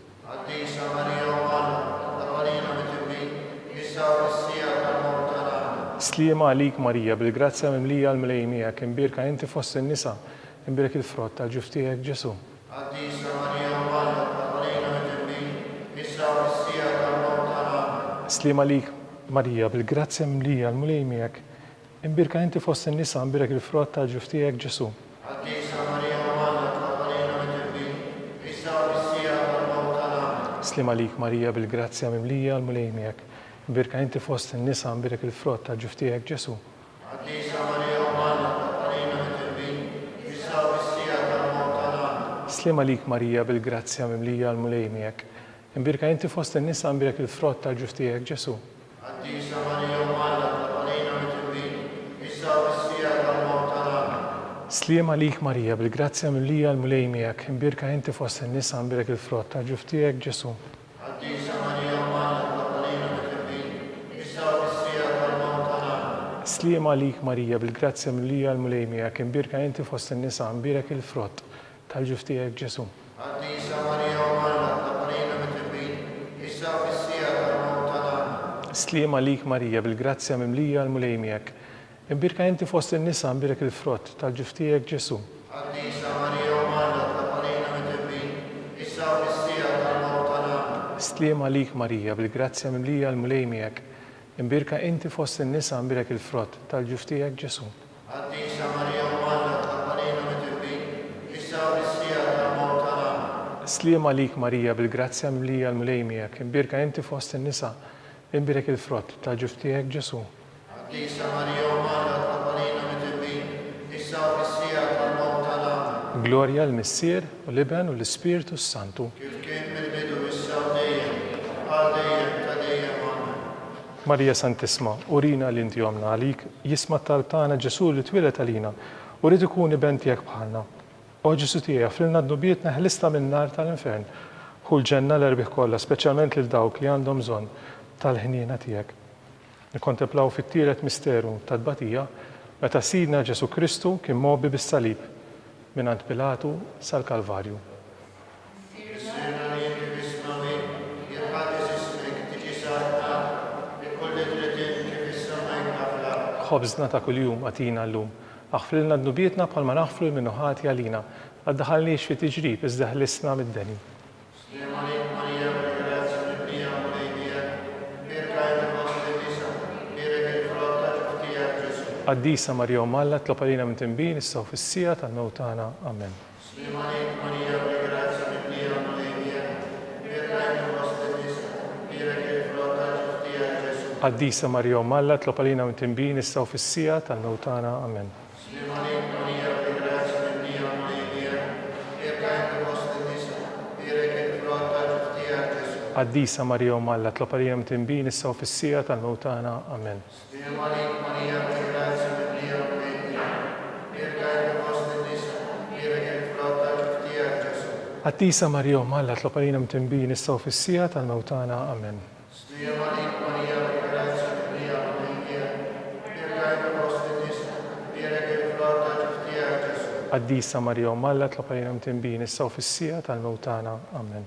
S2: Slima lik Marija bil-grazzja mimlija l-mulej miegħek, imbirka inti fost in-nisa, imbirek il-frott tal-ġuf tiegħek Ġesu. Slima lik Marija bil-grazzja mimlija l-mulej miegħek, imbirka inti fost in-nisa, imbirek il-frott tal-ġuf tiegħek Ġesu. Slima lik Marija bil-grazzja mimlija l-mulej miegħek, imbirka inti fost in-nisa, imbirek il-frott tal-ġuf tiegħek Ġesu. Slima lik Marija bil-grazzja mimlija l-mulej miegħek, imbirka inti fost in-nisa, imbirek il-frott tal-ġuf tiegħek Ġesu. Slima lik Marija bil-grazzja mimlija l-mulej miegħek, imbirka inti fost in-nisa, imbirek il-frott tal-ġuf tiegħek Ġesu. Slima lik Marija bil-grazzja mimlija l-mulej miegħek, imbirka inti fost in-nisa, imbirek il-frott tal-ġuf tiegħek Ġesu. Slima lik Marija bil-grazzja mimlija l-mulej miegħek, imbirka inti fost in-nisa, imbirek il-frott tal-ġuf tiegħek Ġesu. Slima lik Marija bil-grazzja mimlija l-mulej miegħek, imbirka inti fost in-nisa, imbirek il-frott tal-ġuf tiegħek Ġesu. Slima lik Marija bil-grazzja mimlija l-mulej miegħek, imbirka inti fost in-nisa, imbirek il-frott tal-ġuf tiegħek Ġesu. Glorja l-Missier u l-Iben u l-Ispiritu Santu. Marija Santisma, urina l-inti jomna għalik, jisma tal-tana Ġesu li twilet għalina, u rrid ikun iben tiegħek bħalna. O Ġesu tiegħek, frilna d-nubietna ħlista minn-nar tal-infern, kull ġenna l-erbieħ kollha, speċjalment lil dawk li għandhom bżonn tal-ħniena tiegħek. Nikkontemplaw fit-tielet misteru tad-tbatija meta Sidna Ġesu Kristu kien mogħbi bis-salib mingħand Pilatu sal-Kalvarju. Ħobżna ta' kuljum għatina llum, aħfrilna d-nubietna bħalma naħfru minnu ħati għalina, għaddaħalniex fi tiġrib iżda ħlisna mid-deni. Qaddisa Marija Malla tlob għalina minn tinbin issa u fis-sija tal-mewtana. Amen. Qaddisa Marija Malla tlob għalina minn tinbin issa u fis-sija tal-mewtana. Amen. Qaddisa Marija Malla tlob għalina minn tinbin issa u fis-sija tal-mewtana. Amen. Qaddisa Marija Malla tlob għalina minn tinbin issa u fis-sija tal-mewtana. Amen. Qaddisa Marija Malla tlob għalina minn tinbin issa u fis-sija tal-mewtana. Amen.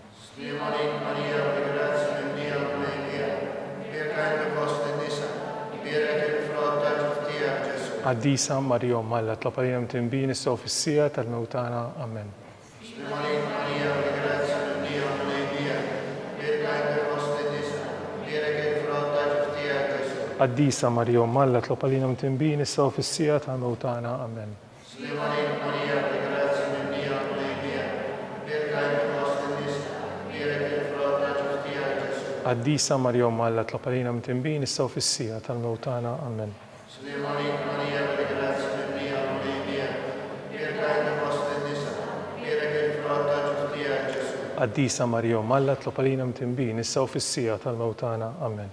S2: Qaddisa Marija Malla tlob għalina minn tinbin issa u fis-sija tal-mewtana. Amen. Qaddisa Marija Umm Alla tlob għalina mtinbin issa u fis-sija tal-mewt tagħna. Amen. Qaddisa Marija Umm Alla tlob għalina mtinbin issa u fis-sija tal-mewt tagħna. Amen. Qaddisa Marija Umm Alla tlob għalina mtinbin issa u fis-sija tal-mewt tagħna. Amen.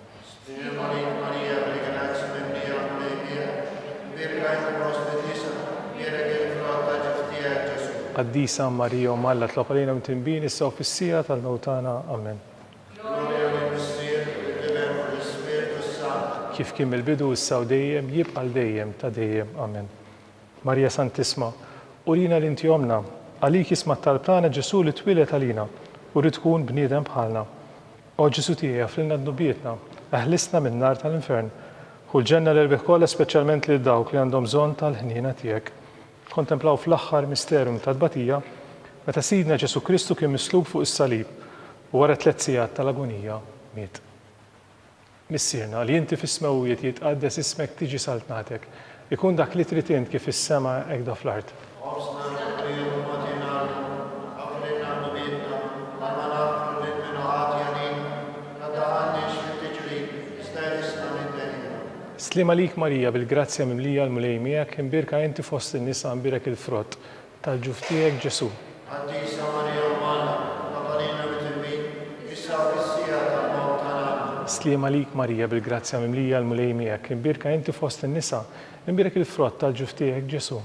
S2: Qaddisa Marija Umm Alla tlob għalina mtinbin issa u fis-sija tal-mewt tagħna. Amen. Kif kien mill-bidu issa u dejjem jibqa' dejjem ta' dejjem. Amen. Marija Santisma, urina li inti omna, għalik jisma' tal-plana Ġesu li twilet għalina u rid tkun bniedem bħalna. O Ġesu tiegħi għaflilna d-nubietna, aħlisna minn nar tal-infern, u l-ġenna l-erbieħ kollha speċjalment lil dawk li għandhom bżonn tal-ħniena tiegħek. Kontemplaw fl-aħħar misterum ta' tbatija meta Sidna Ġesu Kristu kien mislub fuq is-salib u wara 3 sigħat tal-agonija miet. Missierna li inti fis-smawijiet jitqaddes ismek tiġi saltnatek, ikun dak li trid int kif is-sema hekk da fl-art. Slima lik Marija bil-grazzja mimlija l-mulej miegħek, imbirka inti fost in-nisa imbirek il-frott tal-ġuf tiegħek Ġesu. Slima lik Marija bil-grazzja mimlija l-mulej miegħek, imbirka inti fost in-nisa imbirek il-frott tal-ġuf tiegħek Ġesu.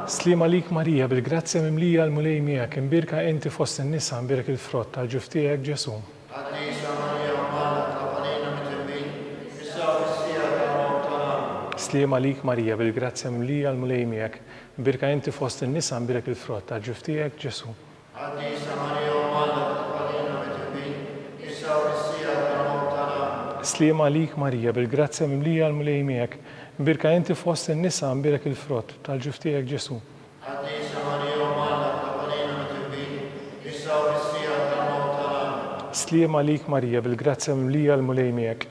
S2: Slima lik Marija bil-grazzja mimlija l-mulej miegħek, imbirka inti fost in-nisa imbirek il-frott tal-ġuf tiegħek Ġesu. Slima lik Marija bil-grazzja mimlija l-mulej miegħek, imbirka inti fost in-nisa imbirek il-frott tal-ġuf tiegħek Ġesu. Slima lik Marija bil-grazzja mimlija l-mulej miegħek, imbirka inti fost in-nisa imbirek il-frott tal-ġuf tiegħek Ġesu. Slima lik Marija bil-grazzja mimlija l-mulej miegħek,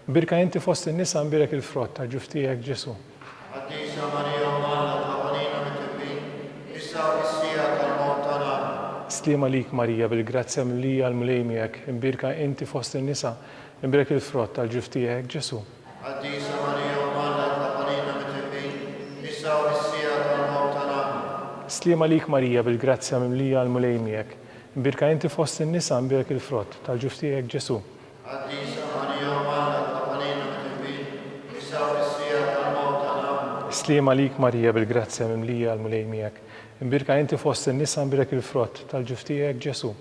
S2: imbirka inti fost in-nisa imbirek il-frott tal-ġuf tiegħek Ġesu. Slima lik Marija bil-grazzja mimlija l-mulej miegħek, imbirka inti fost in-nisa imbirek il-frott tal-ġuf tiegħek Ġesu. Slima lik Marija bil-grazzja mimlija l-mulej miegħek, imbirka inti fost in-nisa imbirek il-frott tal-ġuf tiegħek Ġesu. Slima lik Marija bil-grazzja mimlija l-mulej miegħek, imbirka inti fost in-nisa imbirek il-frott tal-ġuf tiegħek Ġesu.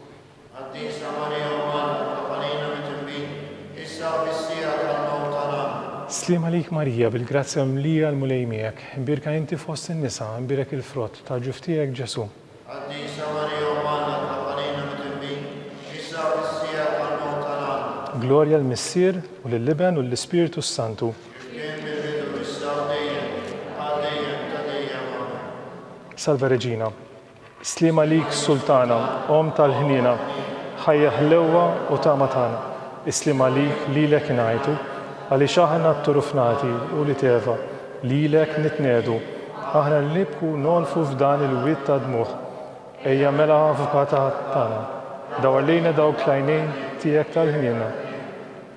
S2: Slima lik Marija bil-grazzja mimlija l-mulej miegħek, imbirka inti fost in-nisa imbirek il-frott tal-ġuf tiegħek Ġesu. Glorja l-Missier u lill-Iben u l-Ispiritu Santu. Salve Reġina, slima lik Sultana, om tal-ħnina, ħajja ħlewwa u tama tagħna, islima lik lilek ingħajtu, għaliex aħna t-turufnati u li teva, lilek nitnedu, aħna nibku nolfu f'dan il-wied ta' dmuħ, ejja mela avukata tagħna, dawar lejna dawk l-għajnejn tiegħek tal-ħnina,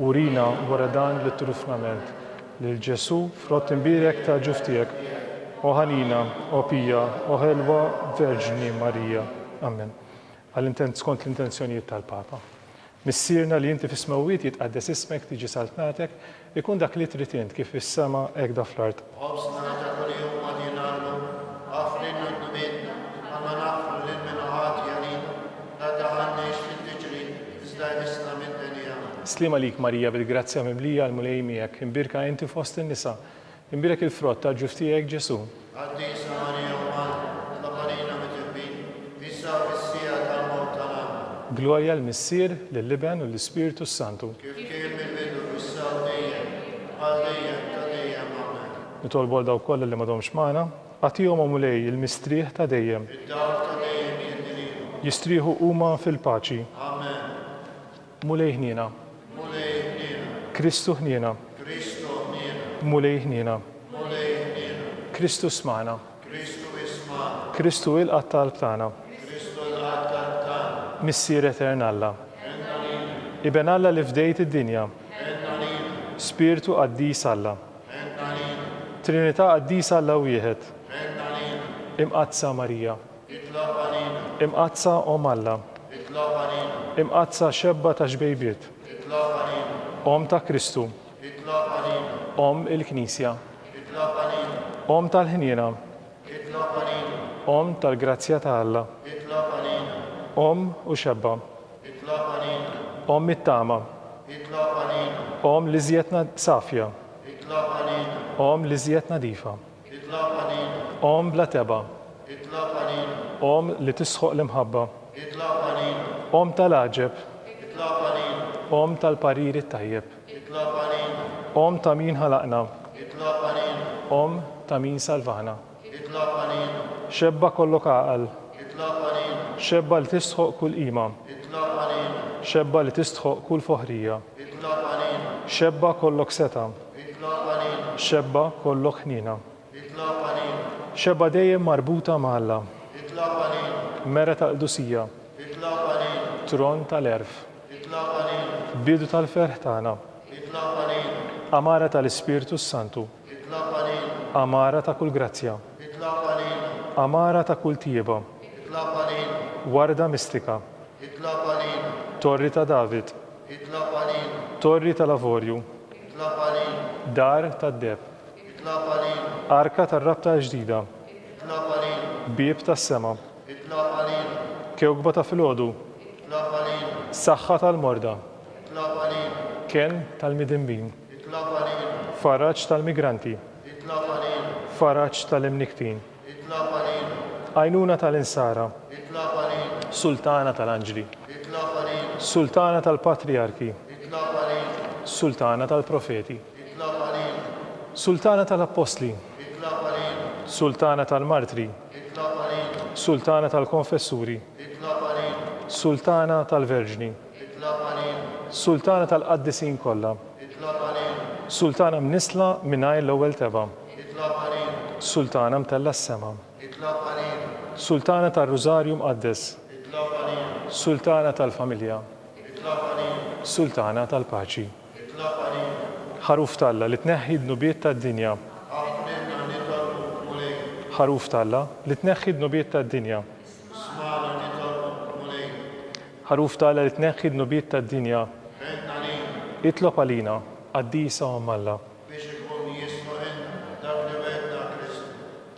S2: urina wara dan l-turufnament, lil Ġesu frott imbirek ta' ġuf tiegħek, o ħanina, o pija, o ħelwa Verġni Marija. Amen. Skont l-intenzjonijiet tal-Papa. Missierna li inti fis-smawijiet jitqaddes ismek tiġi saltnatek, ikun dak li trid int kif fis-sema hekk da fl-art. Slima lik Marija bil-grazzja mimlija l-mulej miegħek, imbirka inti fost in-nisa, imbirek il-frott tal-ġuf tiegħek Ġesu. Glorja l-Missier, lill-Iben u l-Ispiritu Santu. Nitolbu għal dawk kollha li m'għadhomx magħna, għatihom mulej il-mistrieħ ta' dejjem. Jistrieħu huma fil-paċi. mulej ħniena,
S4: mulej ħniena,
S2: Kristu ħniena,
S4: Kristu ħniena,
S2: mulej ħniena,
S4: mulej ħniena,
S2: Kristu smana,
S4: Kristu isma',
S2: Kristu il-qatt talb tagħna,
S4: Kristu l-għadda tagħna,
S2: missier etern Alla. Iben Alla li fdejt id-dinja, Spiritu qaddis Alla, Trinità qaddis Alla wieħed, imqazza Marija, imqazza Om Alla, imqazza xebba ta' xbejbiet, Om ta' Kristu, Om il-Knisja, Om tal-ħniena, Om tal-grazzja ta' Alla, Om u xebba, Om it-tama, Om li żjetna safja, Om li żjetna difa, Om bla teba, Om li tisħoq l-imħabba, Om tal-aġeb, Om tal-parir it-tajjeb, Om ta' min ħalaqna, Om ta' min salvana, xebba kollok għaqal, xebba li tisħoq kull qima, xebba li tisħoq kull foħrija, xebba kollok seta, xebba kollok ħnina, xebba dejjem marbuta Alla, mera tal-qdusija, tron tal-erf, bidu tal-ferħ tagħna, amara tal-Ispiritu Santu, amara ta' kull grazzja, amara ta' kull tieba, warda mistika, torri ta' David, torri tal-Avorju, dar tad-deb, arka tar-rabta ġdida, bieb tas-sema, kewkba ta' filgħodu, saħħa tal-morda, ken tal-midinbin, faraġġ tal-migranti, faraġġ tal-imniktin, għajnuna tal-insara, sultana tal-anġli, sultana tal-patriarki, sultana tal-profeti, sultana tal-apostli, sultana tal-martri, sultana tal-konfessuri, sultana tal-verġni, sultana tal-qaddisin kollha, sultana mnisla mingħajr l-ewwel teba, sultana mtella s-sema, sultana tal-Rużarju mqaddes, sultana tal-familja, sultana tal-paċi, ħaruf talla li tneħħi d-nubiet tad-dinja, ħaruf talla li tneħħi d-nubiet tad-dinja, ħaruf talla li tneħħi d-nubiet tad-dinja, itlob għalina qaddisa Om Alla.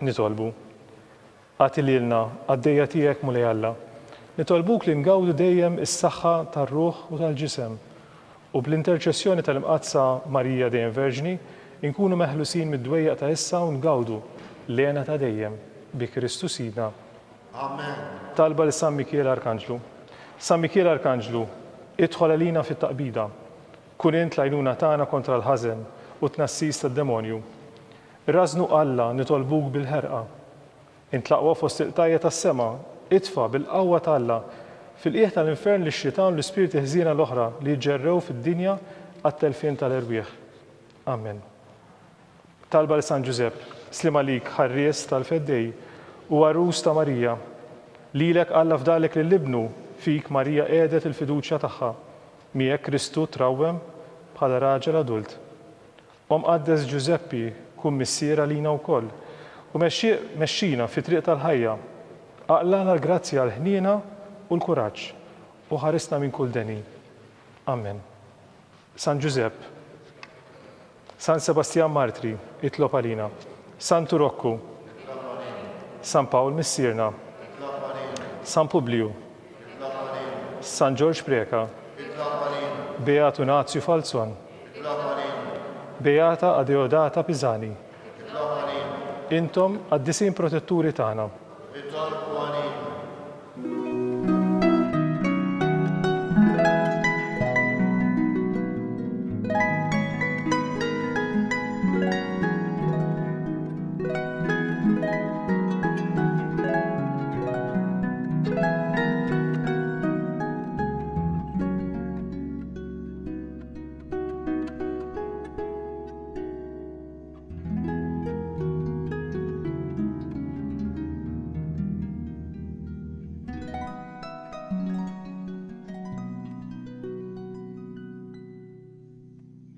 S2: Nitolbu, għati lilna għaddejja tiegħek mulej Alla. Nitolbuk li ngawdu dejjem is-saħħa tar-ruħ u tal-ġisem u bl-interċessjoni tal-imqazza Marija dejjem Verġni inkunu meħlusin mid-dwejjaq ta' issa u ngawdu lena ta' dejjem bi Kristu Sidna.
S4: Amen.
S2: Talba li San Mikiel Arkanġlu. San Mikiel Arkanġlu, idħol għalina fit-taqbida. Kun int l-għajnuna tagħna kontra l-ħażen u tnassis tad-demonju. Rażnu Alla nitolbuk bil-ħerqa. Intlaqwa fost il-qtajja tas-sema, itfa bil-qawwa tal-Alla fil-qieħ tal-infern li x-xitan u l-ispiriti ħżiena l-oħra li jġerrew fid-dinja għat-telfien tal-erbieħ. Amen. Talba li San Ġusepp, slim għalik ħarries tal-feddej u għarus ta' Marija, lilek Alla fdalek lill-ibnu fik Marija qiegħdet il-fiduċja tagħha, miegħek Kristu trawwem bħala raġel adult. Om qaddes Ġuseppi kun missiera lina wkoll u mexxina fi triq tal-ħajja, aqlana l-grazzja l-ħniena u l-kuraġġ u ħarisna minn kull deni. Amen. San Ġusepp, San Sebastian Martri, itlob għalina, San Turokku, San Pawl missierna, San Publiu, San George Preka, Beatu Nazju Falzon, Beata Adeodata Pisani, intom għaddisin protetturi tagħna.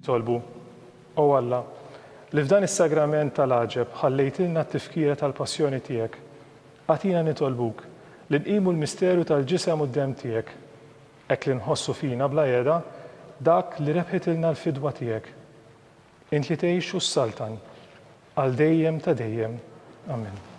S2: Tolbu, o Alla, li f'dan is-sagrament tal-aġeb ħallejtilna t-tifkira tal-passjoni tiegħek. Għatina nitolbuk li nqimu l-misterju tal-ġisem u d-dem tiegħek. Hekk li nħossu fina bla jeda dak li rebħitilna l-fidwa tiegħek. Int li tgħixu s-saltan għal dejjem ta' dejjem. Amen.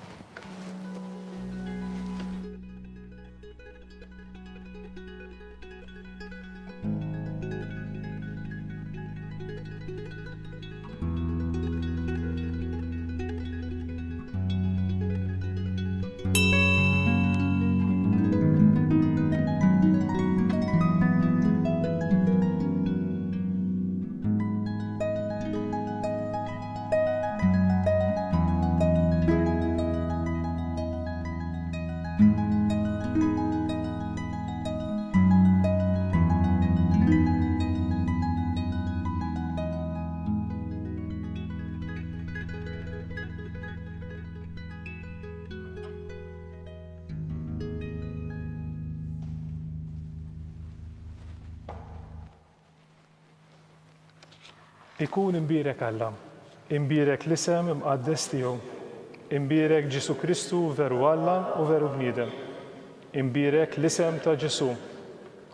S2: Ikun imbirek Alla, imbirek l-isem imqaddes tiegħu, imbirek Ġesu Kristu veru Alla u veru bniedem, imbirek l-isem ta' Ġesu,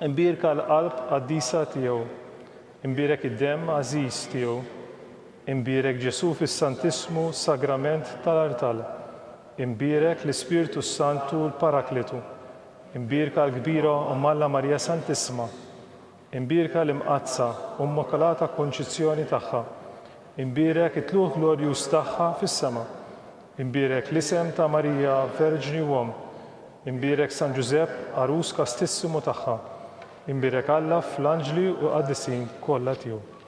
S2: imbirka l-qalb qaddisa tiegħu, imbirek id-dem għażiż tiegħu, imbirek Ġesu fis-Santismu sagrament tal-artal, imbirek l-Ispiritu Santu l-Parakletu, imbirka l-kbira Alla Marija Santissima, imbirka l-imqazza Immakolata Konċizzjoni tagħha, imbirek it-tluħ glorjuż tagħha fis-sema, imbirek l-isem ta' Marija Verġni Uom, imbirek San Ġusepp Arus Kastissimu tagħha, imbirek Alla fl-anġli u qaddisin kollha tiegħu.